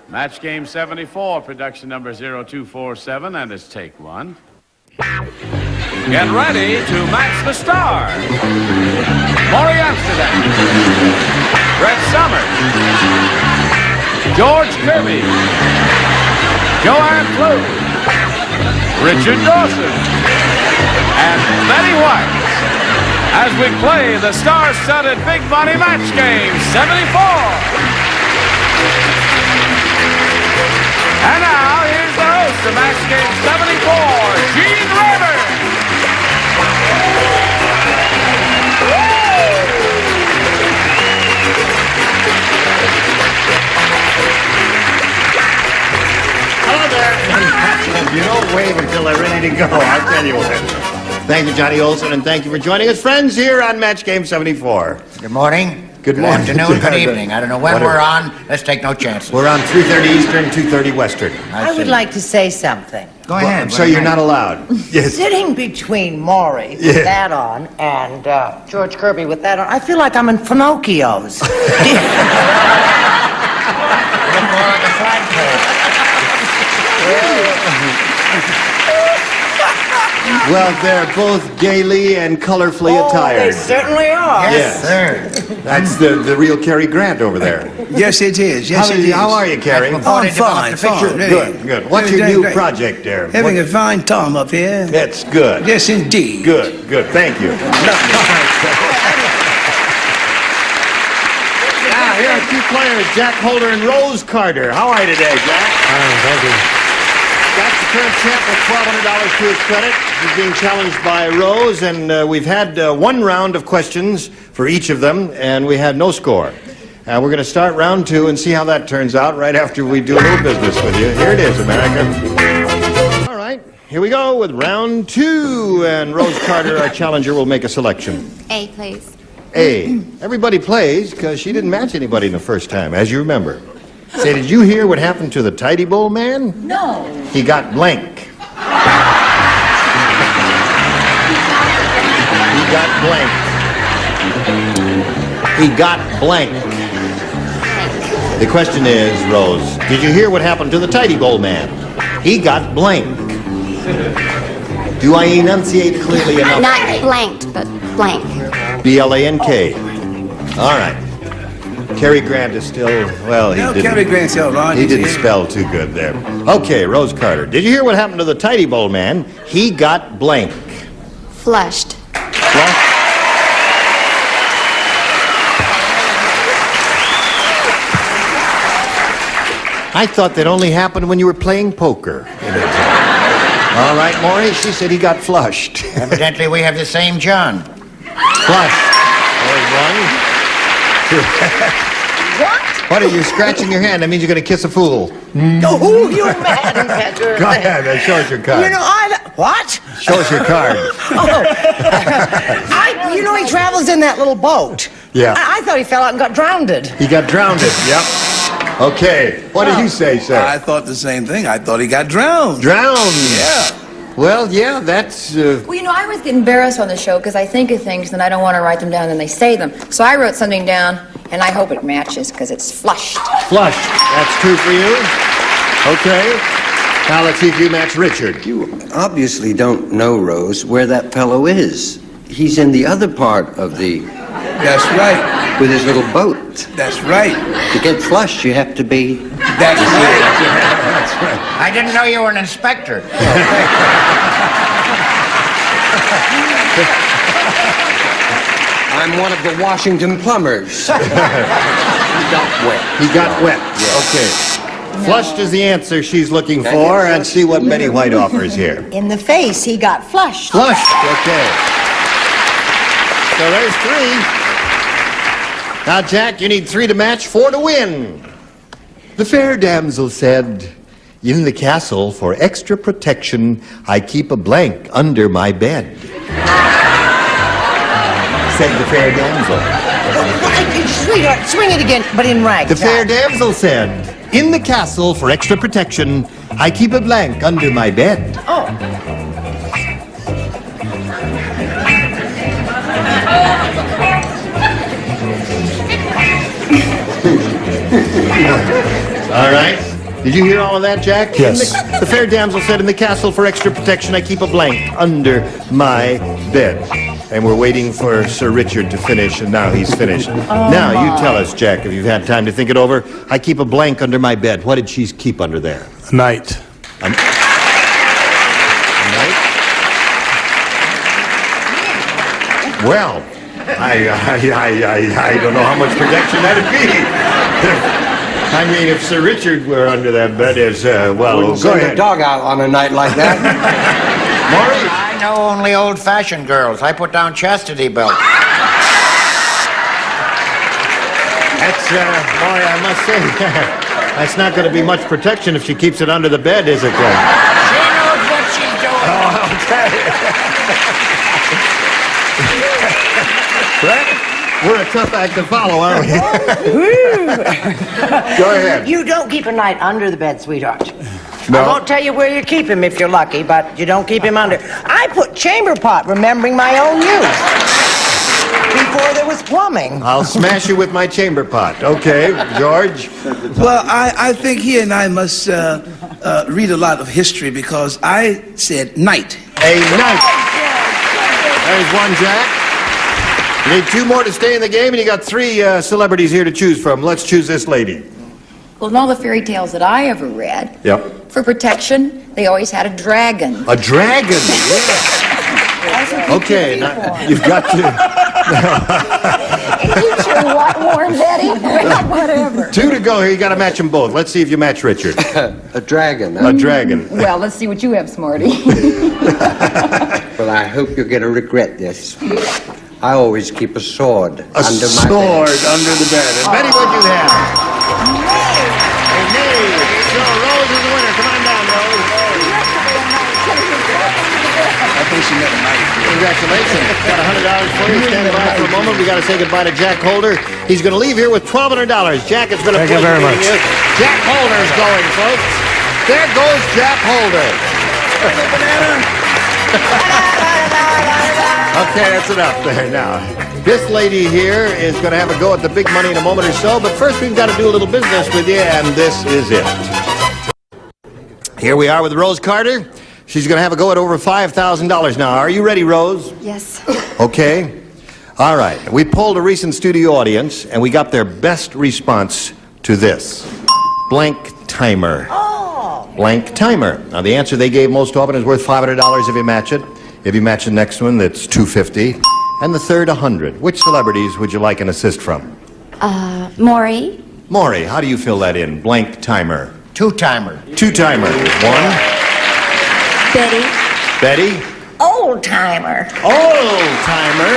Match game 74, production number 0247, and it's take one. Get ready to match the stars. Morey, Amsterdam. Brett Summers. George Kirby. Pflug. Richard Dawson. And Betty White. As we play the star-studded Big Money Match Game 74. And now, here's the host of Match Game 74, Gene Rayburn. Hello there. You don't wave until they're ready to go, I'll tell you what. Thank you, Johnny Olson, and thank you for joining us, friends, here on Match Game 74. Good morning. Good morning. Good afternoon, good evening. I don't know when we're on. Let's take no chances. We're on 3:30 Eastern, 2:30 Western. I would like to say something. Go ahead. I'm sorry, you're not allowed. Yes. Sitting between Morey with that on and George Kirby with that on, I feel like I'm in Pinocchio's. Look more like a flagpole. Well, they're both gaily and colorfully They attired. certainly are. Yes. Sir. That's the real Cary Grant over there. Yes, it is. Yes, it is. How are you, Cary? That's Oh, I'm before they fine, developed the fine. picture. Good, good. What's your Everything new great. project there? Having a fine time up here. That's good. Yes, indeed. Good, good. Thank you. Now, here are two players, Jack Holder and Rose Carter. How are you today, Jack? Thank you. Jack's the current champ with $1,200 to his credit. He's being challenged by Rose, and we've had one round of questions for each of them, and we had no score. We're going to start round two and see how that turns out right after we do a little business with you. Here it is, America. All right, here we go with round two, and Rose Carter, our challenger, will make a selection. A, please. A. Everybody plays because she didn't match anybody in the first time, as you remember. Say, did you hear what happened to the Tidy Bowl man? No. He got blank. He got blank. He got blank. The question is, Rose, did you hear what happened to the Tidy Bowl man? He got blank. Do I enunciate clearly enough? Not blanked, but blank. B-L-A-N-K. All right. Cary Grant is still, well, he No, didn't. Cary Grant's all right. He didn't spell too good there. Okay, Rose Carter. Did you hear what happened to the Tidy Bowl man? He got blank. Flushed. Well, I thought that only happened when you were playing poker. All right, Morey, she said he got flushed. Evidently, we have the same John. Flushed. There's one. What are you scratching your hand? That means you're going to kiss a fool. Oh, you're mad at her. Go ahead, show us your card. You know, what? Show us your card. He travels in that little boat. Yeah. I thought he fell out and got drowned. He got drowned. Yep. Okay. What did you say, sir? I thought the same thing. I thought he got drowned. Drowned. Yeah. Well, yeah, that's... Well, I always get embarrassed on the show because I think of things and I don't want to write them down and they say them. So I wrote something down and I hope it matches because it's flushed. Flushed. That's true for you. Okay. Now let's see if you match Richard. You obviously don't know, Rose, where that fellow is. He's in the other part of the... That's right. with his little boat. That's right. To get flushed, you have to be... That's right. That's right. I didn't know you were an inspector. I'm one of the Washington plumbers. He got wet. He got wet. Okay. Flushed is the answer she's looking for, and see what Betty White offers here. In the face, he got flushed. Flushed. Okay. So there's three. Now, Jack, you need 3 to match, 4 to win. The fair damsel said, "In the castle, for extra protection, I keep a blank under my bed." Said the fair damsel. Sweetheart, swing it again, but in ragtime. The fair damsel said, "In the castle, for extra protection, I keep a blank under my bed." Oh. All right. Did you hear all of that, Jack? Yes. The fair damsel said, in the castle for extra protection, I keep a blank under my bed. And we're waiting for Sir Richard to finish, and now he's finished. Now, you tell us, Jack, if you've had time to think it over. I keep a blank under my bed. What did she keep under there? A knight. A knight? Well, I don't know how much protection that'd be. I mean, if Sir Richard were under that bed, go Send a ahead. dog out on a night like that. Maury? I know only old-fashioned girls. I put down chastity belt. That's, Maury, I must say, that's not going to be much protection if she keeps it under the bed, is it, Glenn? She knows what she's doing. We're a tough act to follow, aren't we? Go ahead. You don't keep a knight under the bed, sweetheart. No. I won't tell you where you keep him if you're lucky, but you don't keep him under. I put chamber pot, remembering my own youth. Before there was plumbing. I'll smash you with my chamber pot. Okay, George? Well, I think he and I must read a lot of history because I said knight. A knight. There's one, Jack. You need two more to stay in the game, and you got three celebrities here to choose from. Let's choose this lady. Well, in all the fairy tales that I ever read, Yep. for protection, they always had a dragon. A dragon. Okay, now you've got to. It keeps your what warm, Betty? Whatever. Two to go here. You got to match them both. Let's see if you match Richard. A dragon. A dragon. Well, let's see what you have, Smarty. Well, I hope you're going to regret this. I always keep a sword A under my sword bed. under the bed. And Betty, what'd you have? A knave. So Rose is the winner. Come on down, Rose. I think she meant a knight. Congratulations. Got $100 for you. Stand by for a moment. We got to say goodbye to Jack Holder. He's going to leave here with $1,200. Jack, it's been a Thank you pleasure very meeting much. you. Jack Holder's going, folks. There goes Jack Holder. Okay, that's enough there now. This lady here is going to have a go at the big money in a moment or so, but first we've got to do a little business with you, and this is it. Here we are with Rose Carter. She's going to have a go at over $5,000 now. Are you ready, Rose? Yes. Okay. All right. We polled a recent studio audience, and we got their best response to this. Blank timer. Oh. Blank timer. Now, the answer they gave most often is worth $500 if you match it. If you match the next one, that's $250. And the third, $100. Which celebrities would you like an assist from? Morey. Morey, how do you fill that in? Blank timer. Two-timer. Two-timer. One. Betty. Betty. Old timer. Old timer.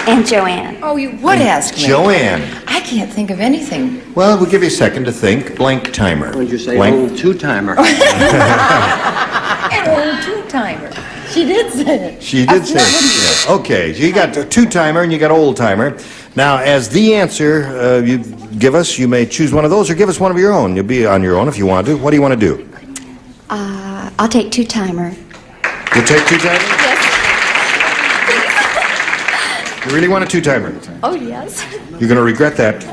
And Joanne. Oh, you would ask me. Joanne. I can't think of anything. Well, we'll give you a second to think. Blank timer. What did you say? Blank. Old two-timer. An old two-timer. She did say it. She did say it. Yeah. Okay, so you got a two-timer and you got old timer. Now, as the answer you give us, you may choose one of those or give us one of your own. You'll be on your own if you want to. What do you want to do? I'll take two-timer. You take two-timer? Yes. You really want a two-timer? Oh, yes. You're going to regret that.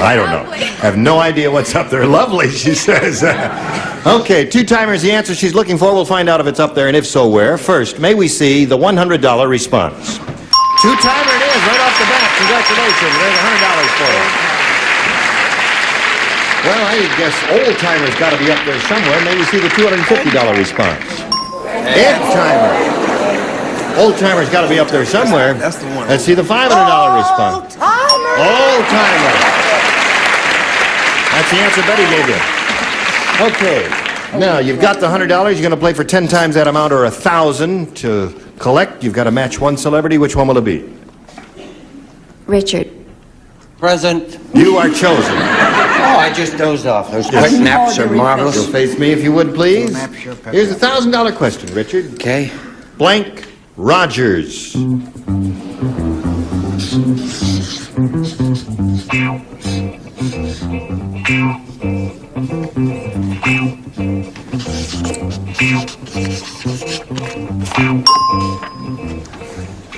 I don't know. I have no idea what's up there. Lovely, she says. Okay, two-timer is the answer she's looking for. We'll find out if it's up there and if so, where. First, may we see the $100 response. Two-timer it is, right off the bat. Congratulations. There's $100 for you. Well, I guess old-timer's got to be up there somewhere. May we see the $250 response. Ed-timer. Old-timer's got to be up there somewhere. That's the one. Let's see the $500 response. Timer. Old-timer. That's the answer Betty gave you. Okay. Now, you've got the $100. You're going to play for 10 times that amount or 1,000 to collect. You've got to match one celebrity. Which one will it be? Richard. Present. You are chosen. Oh, I just dozed off. Those quick naps are marvelous. You'll face me if you would, please. Map your pepper. Here's a $1,000 question, Richard. Okay. Blank Rogers.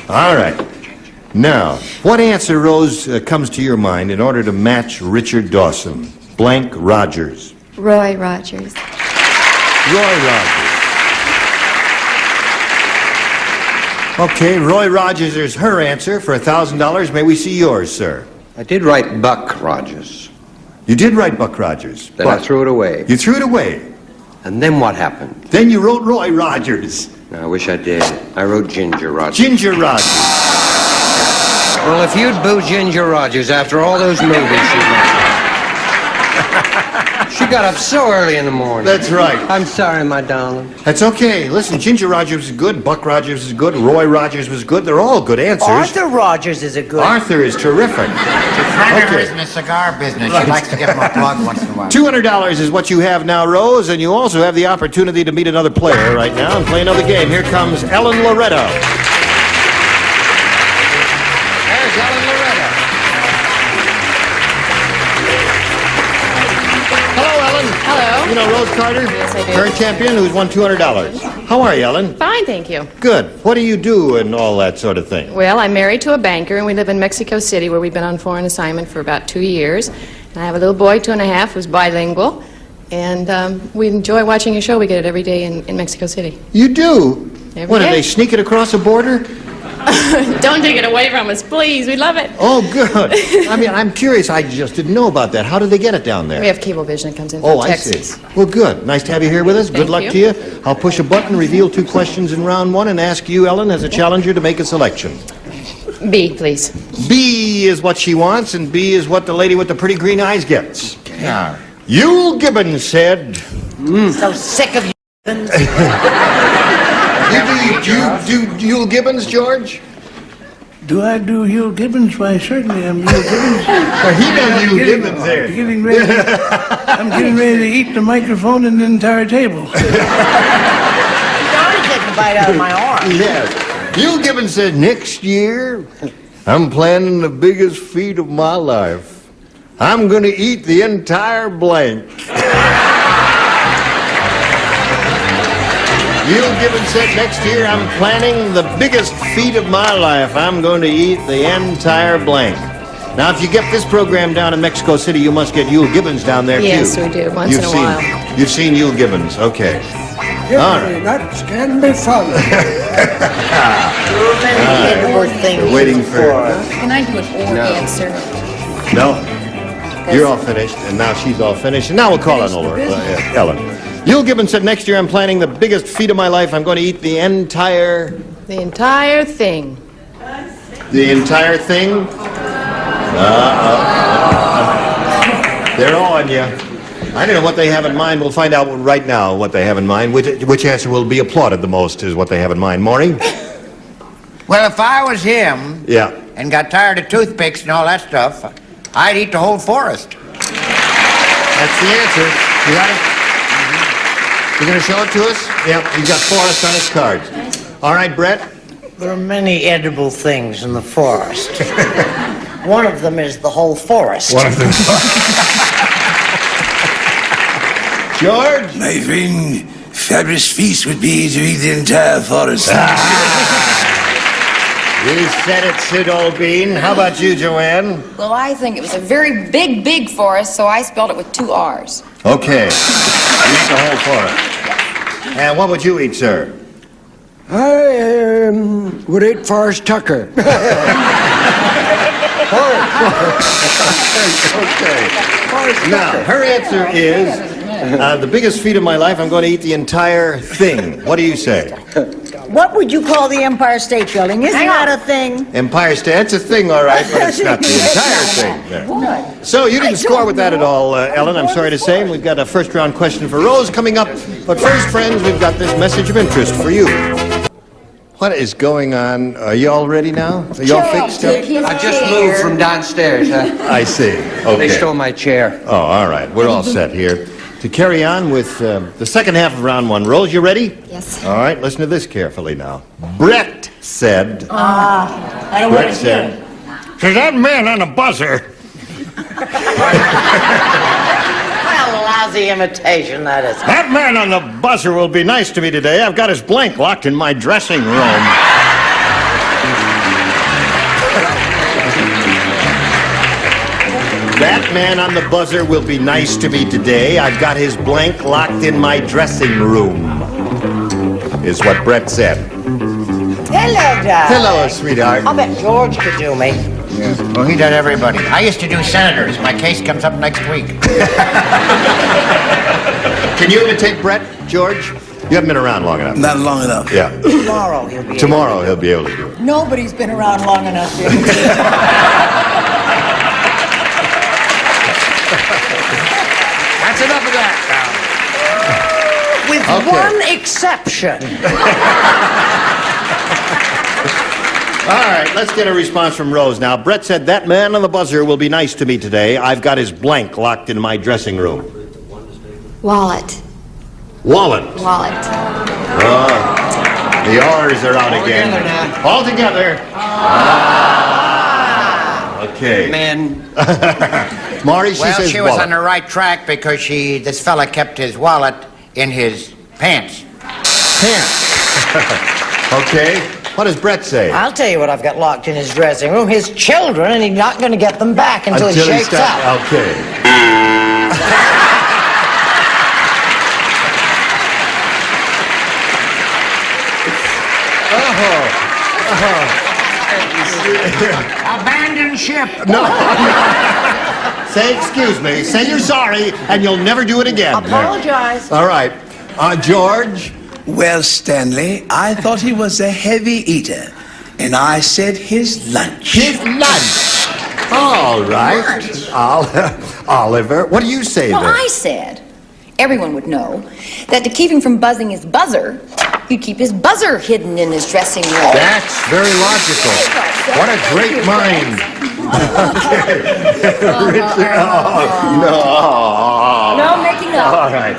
All right. Now, what answer, Rose, comes to your mind in order to match Richard Dawson? blank Rogers? Roy Rogers. Roy Rogers. Okay, Roy Rogers is her answer for $1,000. May we see yours, sir? I did write Buck Rogers. You did write Buck Rogers. Then I threw it away. You threw it away. And then what happened? Then you wrote Roy Rogers. I wish I did. I wrote Ginger Rogers. Ginger Rogers. Well, if you'd boo Ginger Rogers after all those movies she made. She got up so early in the morning. That's right. I'm sorry, my darling. That's okay. Listen, Ginger Rogers is good, Buck Rogers is good, Roy Rogers was good. They're all good answers. Arthur Rogers is a good. Arthur is terrific. A friend of hers in the cigar business. She likes to give him a plug once in a while. $200 is what you have now, Rose, and you also have the opportunity to meet another player right now and play another game. Here comes Ellen Loretto. There's Ellen Loretto. Hello, Ellen. Hello. You know Rose Carter? Yes, I do. Current champion who's won $200. How are you, Ellen? Fine, thank you. Good. What do you do and all that sort of thing? Well, I'm married to a banker, and we live in Mexico City, where we've been on foreign assignment for about 2 years. And I have a little boy, 2.5, who's bilingual, and we enjoy watching your show. We get it every day in Mexico City. You do? Every What, do day. they sneak it across the border? Don't take it away from us, please. We love it. Oh, good. I mean, I'm curious. I just didn't know about that. How do they get it down there? We have cable vision that comes in from Oh, I Texas. see. Well, good. Nice to have you here with us. Good Thank luck you. to you. I'll push a button, reveal 2 questions in round 1, and ask you, Ellen, as a challenger, to make a selection. B, please. B is what she wants, and B is what the lady with the pretty green eyes gets. Yeah. Yule Gibbons said... So sick of you. You do Yule Gibbons, George? Do I do Yule Gibbons? Why, certainly I'm Yule Gibbons. He does Yule Gibbons there. I'm getting ready to eat the microphone and the entire table. Don't take a bite out of my arm. Yes. Yule Gibbons said, next year, I'm planning the biggest feat of my life. I'm going to eat the entire blank. Yule Gibbons said, next year, I'm planning the biggest feat of my life. I'm going to eat the entire blank. Now, if you get this program down in Mexico City, you must get Yule Gibbons down there, Yes, too. we do, once in a while. You've seen Yule Gibbons, okay. All right. That can be fun. Too many edible things. We're waiting for... Can I do an or answer? No. You're all finished, and now she's all finished. And now we'll call on Ellen. Yule Gibbons said, next year I'm planning the biggest feat of my life. I'm going to eat the entire... The entire thing. The entire thing? They're on you. I don't know what they have in mind. We'll find out right now what they have in mind. Which answer will be applauded the most is what they have in mind. Morey? Well, if I was him Yeah. and got tired of toothpicks and all that stuff, I'd eat the whole forest. That's the answer. You got it? You going to show it to us? Yep. He's got forest on his cards. All right, Brett? There are many edible things in the forest. One of them is the whole forest. One of them. George? My friend, fabulous feast would be to eat the entire forest. You said it, Sid Olbean. How about you, Joanne? Well, I think it was a very big, big forest, so I spelled it with 2 R's. Okay. Eat the whole forest. And what would you eat, sir? I would eat Forrest Tucker. Okay. Now, her answer is, the biggest feat of my life, I'm going to eat the entire thing. What do you say? What would you call the Empire State Building? Isn't that a thing? Empire State, it's a thing, all right, but it's not the entire thing. There. So you didn't score with that at all, Ellen, I'm sorry to say. We've got a first-round question for Rose coming up. But first, friends, we've got this message of interest for you. What is going on? Are you all ready now? Are you all fixed up? I just moved from downstairs. I see. Okay. They stole my chair. Oh, all right. We're all set here. To carry on with the second half of round 1. Rose, you ready? Yes. All right, listen to this carefully now. Brett said... I don't Brett said... To that man on the buzzer... What a lousy imitation that is. That man on the buzzer will be nice to me today. I've got his blank locked in my dressing room. That That man on the buzzer will be nice to me today. I've got his blank locked in my dressing room, is what Brett said. Hello, darling. Hello, sweetheart. I'll bet George could do me. Yeah. Well, he did everybody. I used to do senators. My case comes up next week. Can you imitate Brett, George? You haven't been around long enough. Not long enough. Yeah. Tomorrow he'll be Tomorrow he'll be able to do it. Nobody's been around long enough, Jim. That's enough of that now. With Okay. one exception. All right, let's get a response from Rose now. Brett said, that man on the buzzer will be nice to me today. I've got his blank locked in my dressing room. Wallet. Wallet. Wallet. The R's are out again. All together. Okay. Man, Morey, she Well, says she was wallet. on the right track because this fella kept his wallet in his pants. Pants. Okay. What does Brett say? I'll tell you what I've got locked in his dressing room. His children, and he's not going to get them back until he shakes out. Okay. Abandon ship. No. Say excuse me. Say you're sorry, and you'll never do it again. Apologize. All right. George? Well, Stanley, I thought he was a heavy eater, and I said his lunch. His lunch. All right. Oliver, what do you say Well, there? I said everyone would know that to keep him from buzzing his buzzer, you'd keep his buzzer hidden in his dressing room. That's very logical. What a great mind. Richard, No making up. All right.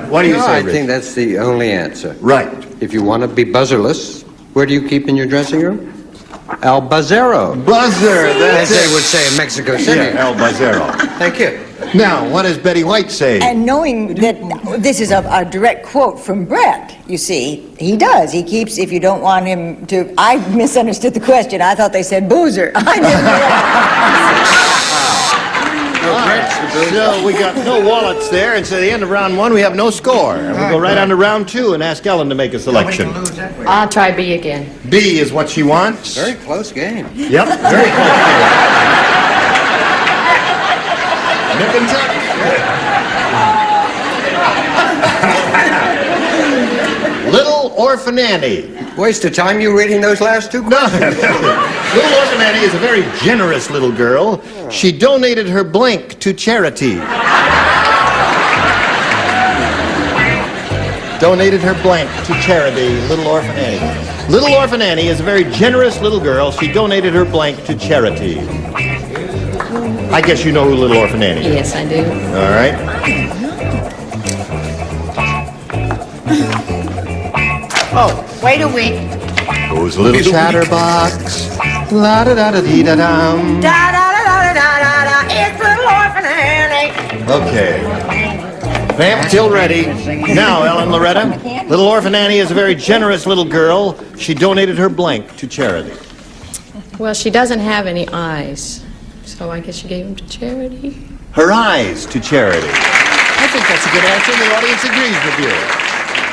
What do you no, say, I Richard? think that's the only answer. Right. If you want to be buzzerless, where do you keep in your dressing room? El Buzzero, Buzzer. as That's they it. would say in Mexico City. Yeah, El Buzzero. Thank you. Now, what does Betty White say? And knowing that this is a direct quote from Brett, you see, he does. He keeps, if you don't want him to... I misunderstood the question. I thought they said boozer. I didn't So we got no wallets there, and so at the end of round one, we have no score. And we'll go right on to round two and ask Ellen to make a selection. I'll try B again. B is what she wants. Very close game. Yep, very close. Nip and tuck. Little Orphan Annie. Waste of time you reading those last two No. questions. Little Orphan Annie is a very generous little girl. She donated her blank to charity. Donated her blank to charity, Little Orphan Annie. Little Orphan Annie is a very generous little girl. She donated her blank to charity. I guess you know who Little Orphan Annie is. Yes, I do. All right. Oh, wait a week. Goes a little chatterbox. La da da da dee da dum. Da da da da da da da. It's Little Orphan Annie. Okay. Vamp till ready. Now, Ellen Loretta. Little Orphan Annie is a very generous little girl. She donated her blank to charity. Well, she doesn't have any eyes, so I guess she gave them to charity. Her eyes to charity. I think that's a good answer. The audience agrees with you.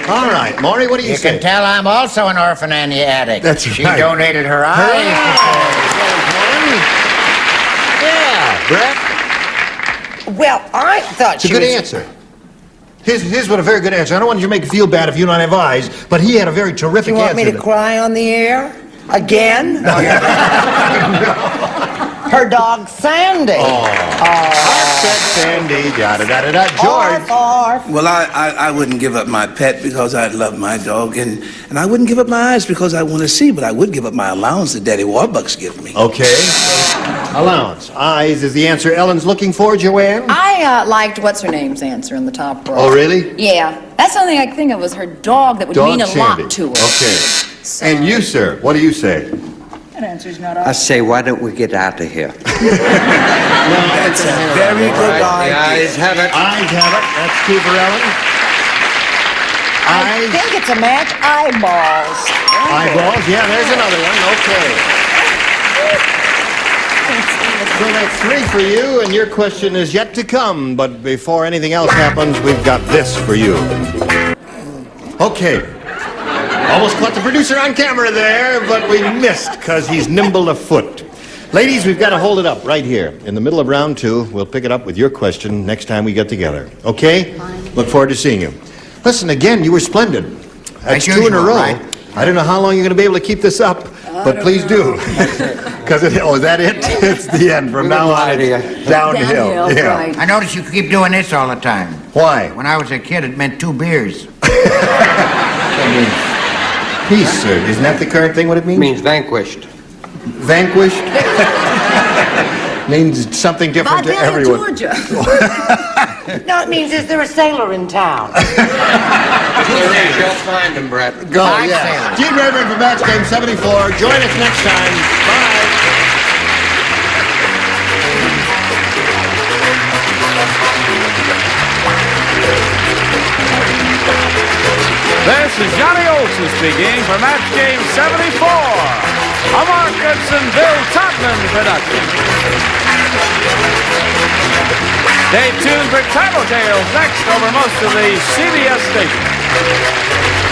All right, Morey, what do you You say? can tell I'm also an Orphan Annie addict. That's She right. donated her eyes. Yeah, Brett. Well, I thought It's a she good was... answer. Here's what a very good answer. I don't want you to make you feel bad if you don't have eyes, but he had a very terrific You want answer. me to cry on the air? Again? Her dog, Sandy. Sandy, da-da-da-da-da. George. Arf. Well, I wouldn't give up my pet because I love my dog, and I wouldn't give up my eyes because I want to see, but I would give up my allowance that Daddy Warbucks give me. Okay. Allowance. Eyes is the answer Ellen's looking for, Joanne? I liked what's-her-name's answer in the top row. Oh, really? Yeah. That's the only thing I could think of was her dog that would mean a Sandy. lot to her. Okay. And you, sir, what do you say? That answer's not I say, why don't we get out of here? That's a very good The idea. eyes have it. Eyes have it. That's two for Ellen. I Eyes. think it's a match. Eyeballs. Eyeballs. Yeah, there's another one. Okay. So that's 3 for you, and your question is yet to come. But before anything else happens, we've got this for you. Okay. Almost caught the producer on camera there, but we missed because he's nimble of foot. Ladies, we've got to hold it up right here. In the middle of round 2, we'll pick it up with your question next time we get together. Okay? Fine. Look forward to seeing you. Listen, again, you were splendid. That's 2 in a row. Right? I don't know how long you're going to be able to keep this up, but please do. Because, is that it? It's the end. From now on, it's downhill. Yeah. Right. I noticed you keep doing this all the time. Why? When I was a kid, it meant 2 beers. Peace, sir. Isn't that the current thing, what it means? It means vanquished. Vanquished? Means something different to everyone. Georgia. No, it means is there a sailor in town? You'll find him, Brett. Go, yeah. Gene Rayburn for Match Game 74. Join us next time. Bye. This is Johnny Olson speaking for Match Game 74, a Mark Goodson, Bill Todman production. Stay tuned for Tattletales next over most of the CBS stations.